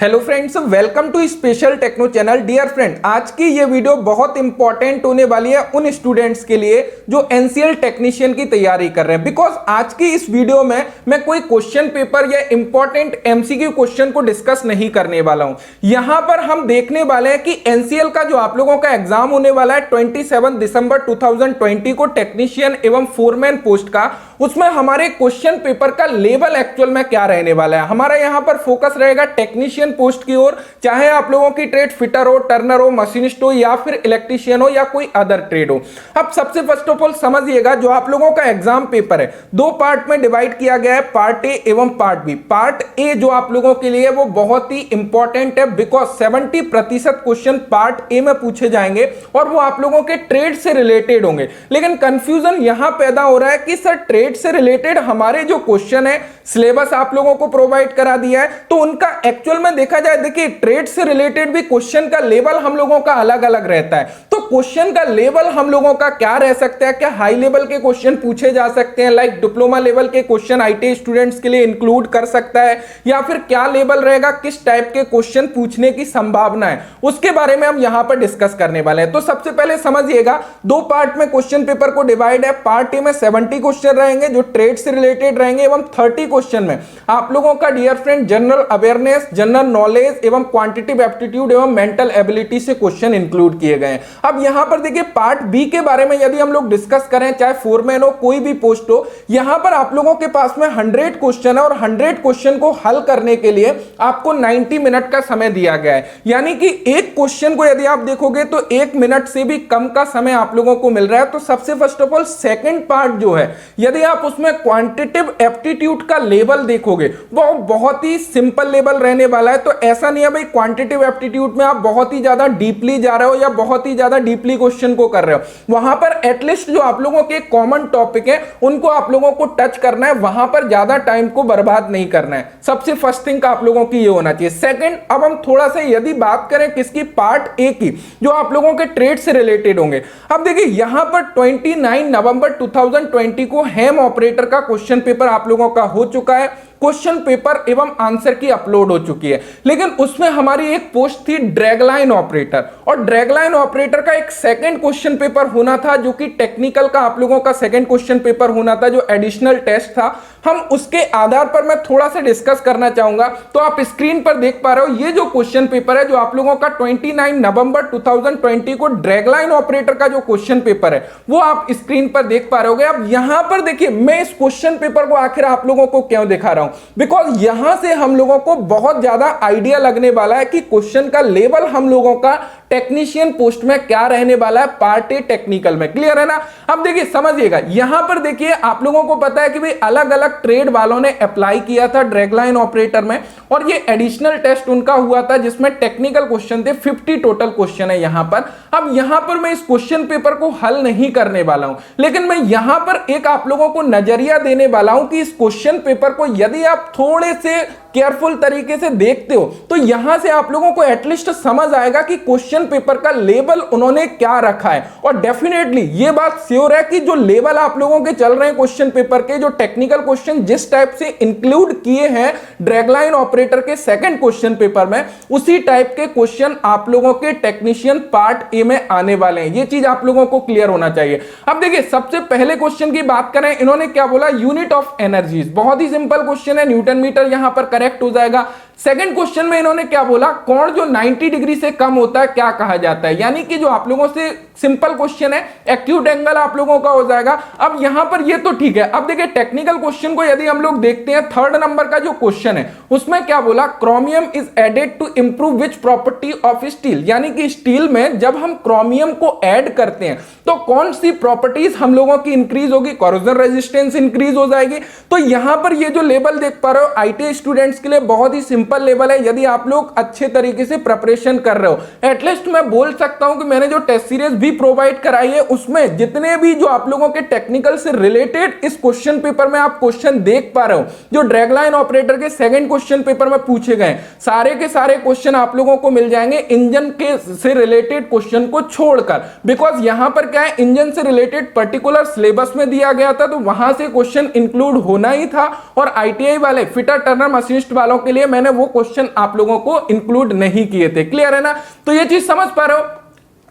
Hello friends, welcome to special techno channel. Dear friend, आज की ये वीडियो बहुत इंपॉर्टेंट होने वाली है उन स्टूडेंट्स के लिए जो एनसीएल टेक्नीशियन की तैयारी कर रहे हैं। बिकॉज आज की इस वीडियो में मैं कोई क्वेश्चन पेपर या इंपॉर्टेंट एमसीक्यू क्वेश्चन को डिस्कस नहीं करने वाला हूं। यहां पर हम देखने वाले हैं कि एनसीएल का जो आप लोगों का एग्जाम होने वाला है 27 दिसंबर 2020 को टेक्नीशियन एवं फोरमैन पोस्ट का, उसमें हमारे क्वेश्चन पेपर का लेवल एक्चुअल में क्या रहने वाला है। हमारा यहां पर फोकस रहेगा टेक्नीशियन पोस्ट की ओर, चाहे आप लोगों की ट्रेड फिटर हो, टर्नर हो, मशीनिस्ट हो या फिर इलेक्ट्रीशियन हो या कोई अदर ट्रेड हो। अब सबसे फर्स्ट ऑफ ऑल समझिएगा, जो आप लोगों का एग्जाम पेपर है दो पार्ट में डिवाइड किया गया है, पार्ट ए एवं पार्ट बी। पार्ट ए जो आप लोगों के लिए वो बहुत ही इंपॉर्टेंट है, बिकॉज 70% क्वेश्चन पार्ट ए में पूछे जाएंगे और वो आप लोगों के ट्रेड से रिलेटेड होंगे। लेकिन कंफ्यूजन यहां पैदा हो रहा है कि सर ट्रेड से रिलेटेड हमारे जो क्वेश्चन है, सिलेबस आप लोगों को प्रोवाइड करा दिया है, तो उनका एक्चुअल में देखा जाए, देखिए ट्रेड से रिलेटेड भी क्वेश्चन का लेवल हम लोगों का अलग अलग रहता है। तो क्वेश्चन का लेवल हम लोगों का क्या रह सकता है? क्या हाई लेवल के क्वेश्चन पूछे जा सकते हैं, लाइक डिप्लोमा लेवल के क्वेश्चन आईटी स्टूडेंट्स के लिए इंक्लूड कर सकता है, या फिर क्या लेवल रहेगा, किस टाइप के क्वेश्चन पूछने की संभावना है, उसके बारे में हम यहां पर डिस्कस करने वाले हैं। तो सबसे पहले समझिएगा, दो पार्ट में क्वेश्चन पेपर को डिवाइड है। पार्ट ए में 70 क्वेश्चन रहेंगे जो ट्रेड से रिलेटेड रहेंगे, एवं 30 क्वेश्चन में आप लोगों का dear friend general awareness, general knowledge एवं क्वांटिटेटिव एप्टीट्यूड एवं मेंटल एबिलिटी से क्वेश्चन इंक्लूड किए गए हैं। अब यहां पर देखिए पार्ट बी के बारे में यदि हम लोग डिस्कस करें, चाहे फोरमैन हो, कोई भी पोस्ट हो, यहां पर आप लोगों के पास में 100 क्वेश्चन है और 100 क्वेश्चन को हल करने के लिए आपको 90 मिनट का समय दिया गया है। यानी कि एक क्वेश्चन को यदि आप देखोगे तो 1 मिनट से भी कम का समय आप लोगों को मिल रहा है। तो सबसे first of all second part जो है, यदि आप उसमें क्वांटिटेटिव एप्टीट्यूड का लेवल देखोगे वो बहुत ही सिंपल लेवल रहने वाला है। तो ऐसा नहीं है भाई क्वांटिटेटिव एप्टीट्यूड में आप बहुत ही ज्यादा डीपली जा रहे हो या बहुत ही ज्यादा डीपली क्वेश्चन को कर रहे हो। वहां पर एटलीस्ट जो आप लोगों के कॉमन टॉपिक है उनको आप लोगों को टच करना है, वहां पर ज्यादा टाइम को बर्बाद नहीं करना है। सबसे फर्स्ट थिंग आप लोगों की ये होना चाहिए। सेकंड, अब हम थोड़ा सा यदि बात करें किसकी, पार्ट ए की, जो आप लोगों के ट्रेड से रिलेटेड होंगे। अब देखिए यहां पर 29 नवंबर 2020 को हेम ऑपरेटर का क्वेश्चन पेपर आप लोगों का हो चुका है। क्वेश्चन पेपर एवं आंसर की अपलोड हो चुकी है, लेकिन उसमें हमारी एक पोस्ट थी ड्रैगलाइन ऑपरेटर, और ड्रैगलाइन ऑपरेटर का एक सेकंड क्वेश्चन पेपर होना था जो कि टेक्निकल का आप लोगों का सेकंड क्वेश्चन पेपर होना था, जो एडिशनल टेस्ट था। हम उसके आधार पर मैं थोड़ा सा डिस्कस करना चाहूंगा। तो आप स्क्रीन पर देख पा रहे हो, ये जो क्वेश्चन पेपर है जो आप लोगों का 29 नवंबर 2020 को ड्रैगलाइन ऑपरेटर का जो क्वेश्चन पेपर है वो आप स्क्रीन पर देख पा रहे होगे। अब यहां पर देखिए मैं इस क्वेश्चन पेपर को आखिर आप लोगों को क्यों दिखा रहा हूं, बिकॉज यहां से हम लोगों को बहुत ज्यादा आइडिया लगने वाला है कि क्वेश्चन का लेवल हम लोगों का टेक्नीशियन पोस्ट में क्या रहने वाला है, पार्ट ए टेक्निकल में। क्लियर है ना? अब देखिए समझिएगा, यहां पर देखिए आप लोगों को पता है कि भाई अलग अलग ट्रेड वालों ने अप्लाई किया था ड्रैगलाइन ऑपरेटर में, और ये एडिशनल टेस्ट उनका हुआ था जिसमें टेक्निकल क्वेश्चन थे। 50 टोटल क्वेश्चन है यहां पर। अब यहां पर मैं इस क्वेश्चन पेपर को हल नहीं करने वाला हूं, लेकिन मैं यहां पर एक आप लोगों को नजरिया देने वाला हूं कि इस क्वेश्चन पेपर को यदि आप थोड़े से केयरफुल तरीके से देखते हो तो यहां से आप लोगों को एटलीस्ट समझ आएगा कि क्वेश्चन पेपर का लेवल उन्होंने क्या रखा है। और डेफिनेटली ये बात श्योर है कि जो लेवल आप लोगों के चल रहे हैं क्वेश्चन पेपर के, जो टेक्निकल क्वेश्चन जिस टाइप से इंक्लूड किए हैं ड्रैगलाइन ऑपरेटर के सेकंड क्वेश्चन पेपर में, उसी टाइप के क्वेश्चन आप लोगों के टेक्नीशियन पार्ट ए में आने वाले हैं। ये चीज आप लोगों को क्लियर होना चाहिए। अब देखिए सबसे पहले क्वेश्चन की बात करें, इन्होंने क्या बोला, यूनिट ऑफ एनर्जीज। बहुत ही सिंपल क्वेश्चन है, न्यूटन मीटर यहां पर करेक्ट हो जाएगा। सेकंड क्वेश्चन में इन्होंने क्या बोला, कोण जो 90 डिग्री से कम होता है क्या कहा जाता है। यानी कि जो आप लोगों से सिंपल क्वेश्चन है, एक्यूट एंगल आप लोगों का हो जाएगा। अब यहां पर ये तो ठीक है। अब देखिए टेक्निकल क्वेश्चन को यदि हम लोग देखते हैं, थर्ड नंबर का जो क्वेश्चन है उसमें क्या बोला, chromium is added to improve which property of steel. यानी कि स्टील में जब हम क्रोमियम को ऐड करते हैं तो कौन सी प्रॉपर्टीज हम लोगों की इंक्रीज होगी, कोरोजन रेजिस्टेंस इंक्रीज हो जाएगी। तो यहां पर ये जो लेवल देख पा रहे हो आईटी स्टूडेंट्स के लिए बहुत ही सिंपल लेवल है। यदि आप लोग अच्छे तरीके से प्रिपरेशन कर रहे हो, एटलीस्ट मैं बोल सकता हूं कि मैंने जो टेस्ट सीरीज भी प्रोवाइड कराई है उसमें जितने भी जो आप लोगों के टेक्निकल से रिलेटेड इस क्वेश्चन पेपर में आप क्वेश्चन देख पा रहे हो, जो ड्रैगलाइन ऑपरेटर के सेकंड क्वेश्चन पेपर में पूछे गए, सारे के सारे क्वेश्चन आप लोगों को मिल जाएंगे इंजन के से रिलेटेड क्वेश्चन को छोड़कर। बिकॉज यहां पर क्या है, इंजन से रिलेटेड पर्टिकुलर सिलेबस में दिया गया था तो वहां से क्वेश्चन इंक्लूड होना ही था, और आईटीआई वाले फिटर टर्नर मशीनिस्ट वालों के लिए मैंने वो क्वेश्चन आप लोगों को इंक्लूड नहीं किए थे। क्लियर है ना? तो ये चीज समझ पा रहे हो?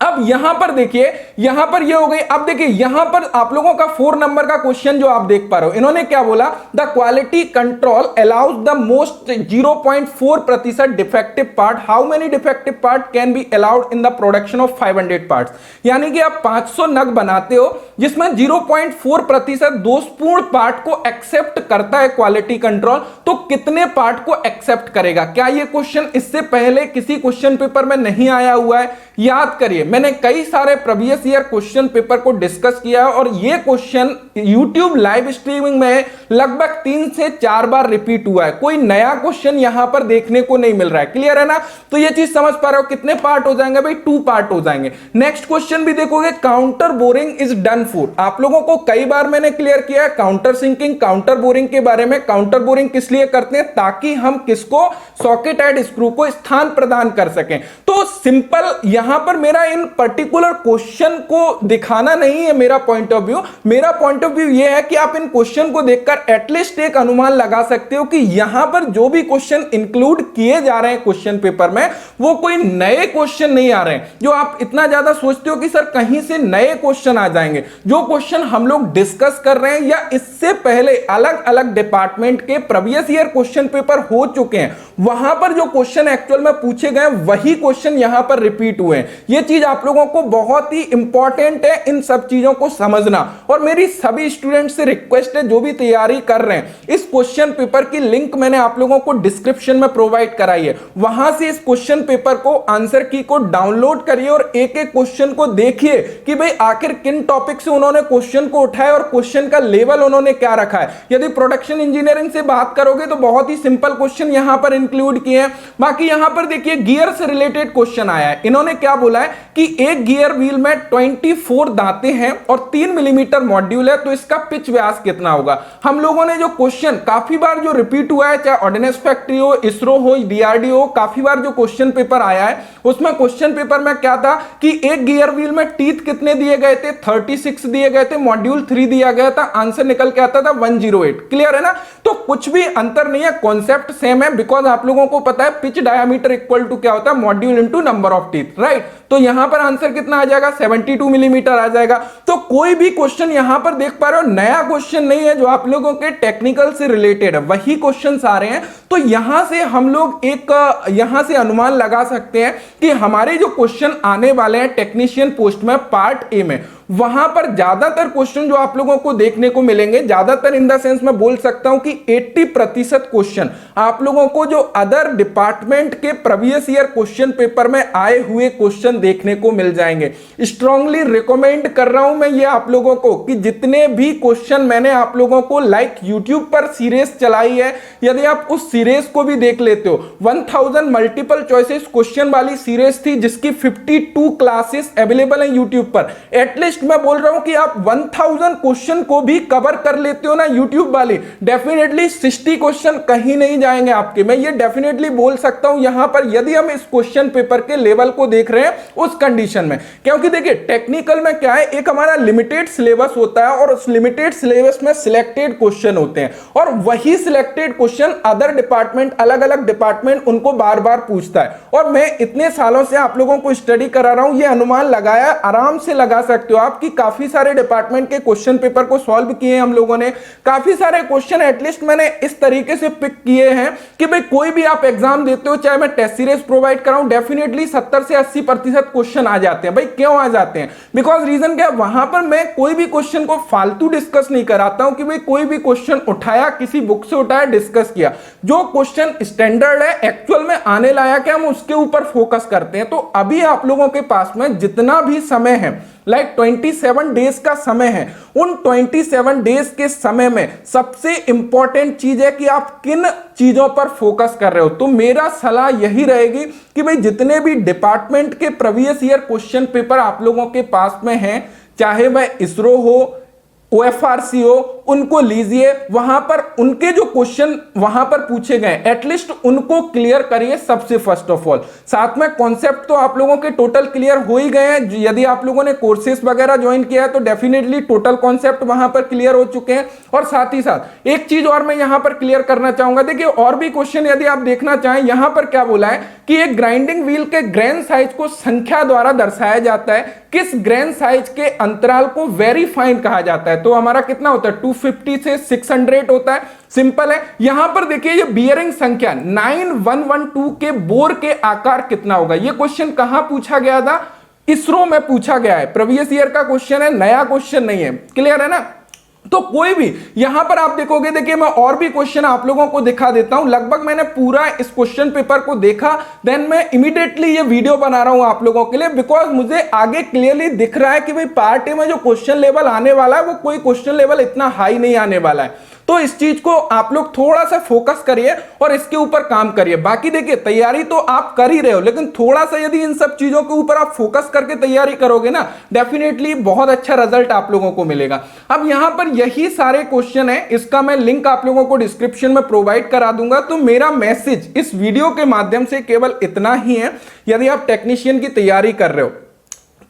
अब यहां पर देखिए, यहां पर ये हो गई। अब देखिए यहां पर आप लोगों का 4 नंबर का क्वेश्चन जो आप देख पा रहे हो, इन्होंने क्या बोला, the quality control allows the most 0.4% defective part, how many defective part can be allowed in the production of 500 parts. यानी कि आप 500 नग बनाते हो जिसमें 0.4% दोषपूर्ण पार्ट को एक्सेप्ट करता है क्वालिटी कंट्रोल, तो कितने पार्ट को एक्सेप्ट करेगा? क्या ये क्वेश्चन इससे पहले किसी क्वेश्चन पेपर में नहीं आया हुआ है? याद करिए, मैंने कई सारे प्रीवियस ईयर क्वेश्चन पेपर को डिस्कस किया है और ये क्वेश्चन YouTube लाइव स्ट्रीमिंग में लगभग 3 से 4 बार रिपीट हुआ है। कोई नया क्वेश्चन यहां पर देखने को नहीं मिल रहा है। क्लियर है ना? तो ये चीज समझ पा रहे हो? कितने पार्ट हो जाएंगे भाई? 2 पार्ट हो जाएंगे। नेक्स्ट क्वेश्चन भी देखोगे, counter boring is done for. आप लोगों को कई बार मैंने क्लियर किया है काउंटर सिंकिंग, काउंटर बोरिंग के बारे में। काउंटर बोरिंग किस लिए करते हैं? ताकि हम किसको, सॉकेट एंड स्क्रू को स्थान प्रदान कर सकें। तो सिंपल यहां पर मेरा इन पर्टिकुलर क्वेश्चन को दिखाना नहीं है मेरा पॉइंट ऑफ व्यू। मेरा पॉइंट ऑफ व्यू यह है कि आप इन क्वेश्चन को देखकर एटलीस्ट एक अनुमान लगा सकते हो कि यहां पर जो भी क्वेश्चन इंक्लूड किए जा रहे हैं क्वेश्चन पेपर में, वो कोई नए क्वेश्चन नहीं आ रहे हैं जो आप इतना ज्यादा सोचते हो कि सर कहीं से नए क्वेश्चन आ जाएंगे। जो क्वेश्चन हम लोग डिस्कस कर रहे हैं या इससे पहले अलग अलग डिपार्टमेंट के प्रीवियस ईयर क्वेश्चन पेपर हो चुके हैं, वहां पर जो क्वेश्चन एक्चुअल में पूछे गए वही क्वेश्चन यहां पर रिपीट हुए हैं। ये चीज आप लोगों को बहुत ही इंपॉर्टेंट है इन सब चीजों को समझना। और मेरी सभी स्टूडेंट से रिक्वेस्ट है जो भी तैयारी कर रहे हैं, इस क्वेश्चन पेपर की लिंक मैंने आप लोगों को डिस्क्रिप्शन में प्रोवाइड कराई है। वहां से इस क्वेश्चन पेपर को, आंसर की को डाउनलोड करिए और एक एक क्वेश्चन को देखिए कि भाई आखिर किन टॉपिक से उन्होंने क्वेश्चन को उठाया और क्वेश्चन का लेवल उन्होंने क्या रखा है। यदि प्रोडक्शन इंजीनियरिंग से बात करोगे तो बहुत ही सिंपल क्वेश्चन यहां पर इंक्लूड किए हैं। बाकी यहां पर देखिए गियर से रिलेटेड क्वेश्चन आया है। इन्होंने क्या बोला है कि एक गियर व्हील में 24 दांतें हैं और 3 मिलीमीटर मॉड्यूल है, तो इसका पिच व्यास कितना होगा। हम लोगों ने जो क्वेश्चन काफी बार जो रिपीट हुआ है, चाहे ऑर्डिनेंस फैक्ट्री हो, इसरो हो, डीआरडीओ, काफी बार जो क्वेश्चन पेपर आया है उसमें क्वेश्चन पेपर में क्या था कि एक गियर व्हील में टीथ कितने दिए गए थे, 36 दिए गए थे, मॉड्यूल 3 दिया गया था, आंसर निकल के आता था 108। क्लियर है ना? तो कुछ भी अंतर नहीं है, कॉन्सेप्ट सेम है। बिकॉज आप लोगों को पता है पिच डायमीटर इक्वल टू क्या होता है, module into number of teeth, right? तो यहां पर आंसर कितना आ जाएगा, 72 मिलीमीटर आ जाएगा। तो कोई भी क्वेश्चन यहां पर देख पा रहे हो, नया क्वेश्चन नहीं है जो आप लोगों के टेक्निकल से रिलेटेड है, वही क्वेश्चंस आ रहे हैं। तो यहां से हम लोग एक यहां से अनुमान लगा सकते हैं कि हमारे जो क्वेश्चन आने वाले हैं टेक्नीशियन पोस्ट में पार्ट ए में, वहां पर ज्यादातर क्वेश्चन जो आप लोगों को देखने को मिलेंगे, ज्यादातर इन द सेंस मैं बोल सकता हूं कि 80% क्वेश्चन आप लोगों को जो अदर डिपार्टमेंट के प्रीवियस ईयर क्वेश्चन पेपर में आए हुए क्वेश्चन देखने को मिल जाएंगे। स्ट्रांगली रिकमेंड कर रहा हूं मैं ये आप लोगों को कि जितने भी क्वेश्चन मैंने आप लोगों को लाइक यूट्यूब पर सीरीज चलाई है, यदि आप उस सीरीज को भी देख लेते हो, 1000 मल्टीपल चॉइसेस क्वेश्चन वाली सीरीज थी जिसकी 52 क्लासेस अवेलेबल है यूट्यूब पर। एटलीस्ट मैं बोल रहा हूं कि आप 1000 क्वेश्चन को भी कवर कर लेते हो ना यूट्यूब वाले, डेफिनेटली 60 क्वेश्चन कहीं नहीं जाएंगे आपके। मैं ये डेफिनेटली बोल सकता हूं यहां पर, यदि हम इस क्वेश्चन पेपर के लेवल को देख रहे हैं उस कंडीशन में। क्योंकि देखिए टेक्निकल में क्या है, एक हमारा लिमिटेड सिलेबस होता है और उस लिमिटेड सिलेबस में सिलेक्टेड क्वेश्चन होते हैं और वही सिलेक्टेड क्वेश्चन अदर डिपार्टमेंट, अलग अलग डिपार्टमेंट उनको बार बार पूछता है। और मैं इतने सालों से आप लोगों को स्टडी करा रहा हूं, ये अनुमान लगाया, आराम से लगा सकते हो कि काफी सारे डिपार्टमेंट के क्वेश्चन पेपर को सॉल्व किए हम लोगों ने। काफी सारे क्वेश्चन एटलीस्ट मैंने इस तरीके से पिक किए हैं कि भाई कोई भी आप एग्जाम देते हो, चाहे मैं टेस्ट सीरीज प्रोवाइड कराऊं, डेफिनेटली 70 से 80% क्वेश्चन आ जाते हैं। भाई क्यों आ जाते हैं? बिकॉज रीजन क्या है, वहां पर मैं कोई भी क्वेश्चन को फालतू डिस्कस नहीं कराता हूं कि भाई कोई भी क्वेश्चन उठाया, किसी बुक से उठाया, डिस्कस किया। जो क्वेश्चन स्टैंडर्ड है, एक्चुअल में आने लायक है, हम उसके ऊपर फोकस करते हैं। तो अभी आप लोगों के पास में जितना भी समय है, लाइक 27 डेज का समय है, उन 27 डेज के समय में सबसे इंपॉर्टेंट चीज है कि आप किन चीजों पर फोकस कर रहे हो। तो मेरा सलाह यही रहेगी कि भाई जितने भी डिपार्टमेंट के प्रीवियस ईयर क्वेश्चन पेपर आप लोगों के पास में हैं, चाहे वह इसरो हो, OFRC हो, उनको लीजिए, वहां पर उनके जो क्वेश्चन वहां पर पूछे गए एटलीस्ट उनको क्लियर करिए सबसे फर्स्ट ऑफ ऑल। साथ में कॉन्सेप्ट तो आप लोगों के टोटल क्लियर हो ही गए हैं, यदि आप लोगों ने कोर्सेज वगैरह ज्वाइन किया है तो डेफिनेटली टोटल कॉन्सेप्ट वहां पर क्लियर हो चुके हैं। और साथ ही साथ एक चीज और मैं यहां पर क्लियर करना चाहूंगा, देखिए और भी क्वेश्चन यदि आप देखना चाहें, यहां पर क्या बोला है कि एक ग्राइंडिंग व्हील के ग्रेन साइज को संख्या द्वारा दर्शाया जाता है, किस ग्रेन साइज के अंतराल को वेरी फाइन कहा जाता है। तो हमारा कितना होता है 250 से 600 होता है, सिंपल है। यहां पर देखिए ये बियरिंग संख्या 9112 के बोर के आकार कितना होगा। ये क्वेश्चन कहां पूछा गया था, इसरो में पूछा गया है, प्रीवियस ईयर का क्वेश्चन है, नया क्वेश्चन नहीं है, क्लियर है ना। तो कोई भी यहां पर आप देखोगे, देखिए मैं और भी क्वेश्चन आप लोगों को दिखा देता हूं, लगभग मैंने पूरा इस क्वेश्चन पेपर को देखा, देन मैं इमीडिएटली ये वीडियो बना रहा हूं आप लोगों के लिए, बिकॉज मुझे आगे क्लियरली दिख रहा है कि भाई पार्ट ए में जो क्वेश्चन लेवल आने वाला है वो कोई क्वेश्चन लेवल इतना हाई नहीं आने वाला है। तो इस चीज को आप लोग थोड़ा सा फोकस करिए और इसके ऊपर काम करिए। बाकी देखिए तैयारी तो आप कर ही रहे हो, लेकिन थोड़ा सा यदि इन सब चीजों के ऊपर आप फोकस करके तैयारी करोगे ना, डेफिनेटली बहुत अच्छा रिजल्ट आप लोगों को मिलेगा। अब यहां पर यही सारे क्वेश्चन है, इसका मैं लिंक आप लोगों को डिस्क्रिप्शन में प्रोवाइड करा दूंगा। तो मेरा मैसेज इस वीडियो के माध्यम से केवल इतना ही है, यदि आप टेक्नीशियन की तैयारी कर रहे हो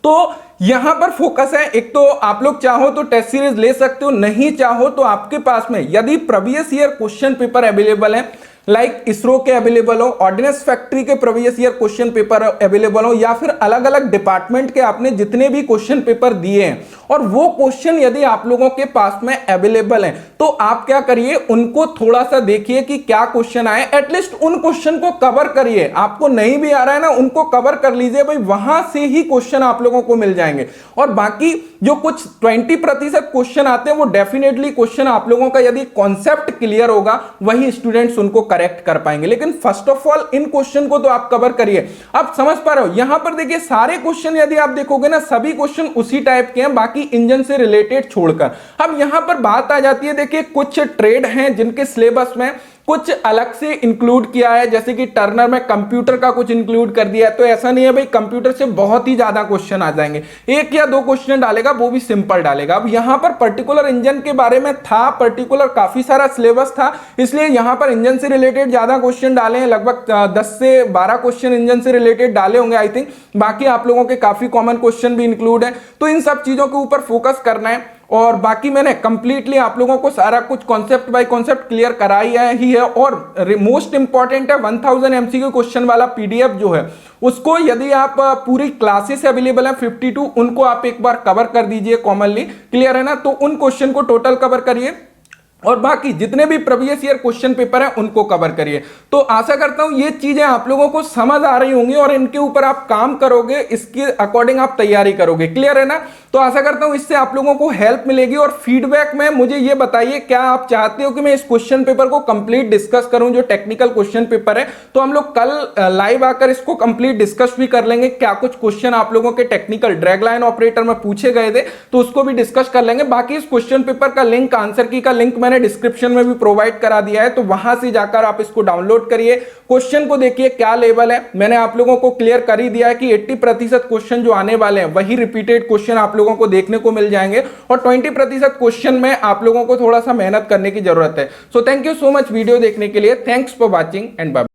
तो यहां पर फोकस है। एक तो आप लोग चाहो तो टेस्ट सीरीज ले सकते हो, नहीं चाहो तो आपके पास में यदि previous year question paper available है, लाइक इसरो के अवेलेबल हो, ऑर्डिनेंस फैक्ट्री के previous year question paper available हो, या फिर अलग अलग डिपार्टमेंट के आपने जितने भी क्वेश्चन पेपर दिए हैं और वो क्वेश्चन यदि आप लोगों के पास में अवेलेबल हैं, तो आप क्या करिए उनको थोड़ा सा देखिए कि क्या क्वेश्चन आए, एटलीस्ट उन क्वेश्चन को कवर करिए। आपको नहीं भी आ रहा है ना, उनको कवर कर लीजिए भाई, वहां से ही क्वेश्चन आप लोगों को मिल जाएंगे। और बाकी जो कुछ 20% क्वेश्चन आते हैं वो डेफिनेटली क्वेश्चन आप लोगों का यदि कॉन्सेप्ट क्लियर होगा वही स्टूडेंट्स उनको करेक्ट कर पाएंगे। लेकिन first of all in question को तो आप कवर करिए। आप समझ पा रहे हो, यहां पर देखिए सारे क्वेश्चन यदि आप देखोगे ना, सभी क्वेश्चन उसी टाइप के हैं, बाकी इंजन से रिलेटेड छोड़कर। अब यहां पर बात आ जाती है, देखिए कुछ ट्रेड हैं जिनके सिलेबस में कुछ अलग से इंक्लूड किया है, जैसे कि टर्नर में कंप्यूटर का कुछ इंक्लूड कर दिया है। तो ऐसा नहीं है भाई कंप्यूटर से बहुत ही ज्यादा क्वेश्चन आ जाएंगे, एक या दो क्वेश्चन डालेगा वो भी सिंपल डालेगा। अब यहां पर पर्टिकुलर इंजन के बारे में था, पर्टिकुलर काफी सारा सिलेबस था, इसलिए यहां पर इंजन से रिलेटेड ज्यादा क्वेश्चन डाले हैं, लगभग 10 से 12 क्वेश्चन इंजन से रिलेटेड डाले होंगे आई थिंक। बाकी आप लोगों के काफी कॉमन क्वेश्चन भी इंक्लूड है, तो इन सब चीजों के ऊपर फोकस करना है। और बाकी मैंने कंप्लीटली आप लोगों को सारा कुछ कॉन्सेप्ट बाय कॉन्सेप्ट क्लियर कराया ही है। और मोस्ट इंपॉर्टेंट है 1000 एमसीक्यू क्वेश्चन वाला पीडीएफ जो है, उसको यदि आप पूरी क्लासेस अवेलेबल है 52, उनको आप एक बार कवर कर दीजिए कॉमनली, क्लियर है ना। तो उन क्वेश्चन को टोटल कवर करिए और बाकी जितने भी प्रीवियस ईयर क्वेश्चन पेपर है उनको कवर करिए। तो आशा करता हूं ये चीजें आप लोगों को समझ आ रही होंगी और इनके ऊपर आप काम करोगे, इसके अकॉर्डिंग आप तैयारी करोगे, क्लियर है ना। तो आशा करता हूं इससे आप लोगों को हेल्प मिलेगी। और फीडबैक में मुझे ये बताइए, क्या आप चाहते हो कि मैं इस क्वेश्चन पेपर को कंप्लीट डिस्कस करूं, जो टेक्निकल क्वेश्चन पेपर है। तो हम लोग कल लाइव आकर इसको कंप्लीट डिस्कस भी कर लेंगे, क्या कुछ क्वेश्चन आप लोगों के टेक्निकल ड्रैग लाइन ऑपरेटर में पूछे गए थे तो उसको भी डिस्कस कर लेंगे। बाकी इस क्वेश्चन पेपर का लिंक, आंसर की का लिंक मैंने डिस्क्रिप्शन में भी प्रोवाइड करा दिया है, तो वहां से जाकर आप इसको डाउनलोड करिए, क्वेश्चन को देखिए क्या लेवल है। मैंने आप लोगों को क्लियर कर ही दिया है कि 80% क्वेश्चन जो आने वाले हैं वही रिपीटेड क्वेश्चन आप लोगों को देखने को मिल जाएंगे, और 20% क्वेश्चन में आप लोगों को थोड़ा सा मेहनत करने की जरूरत है। So thank you so much video देखने के लिए, thanks for watching and bye.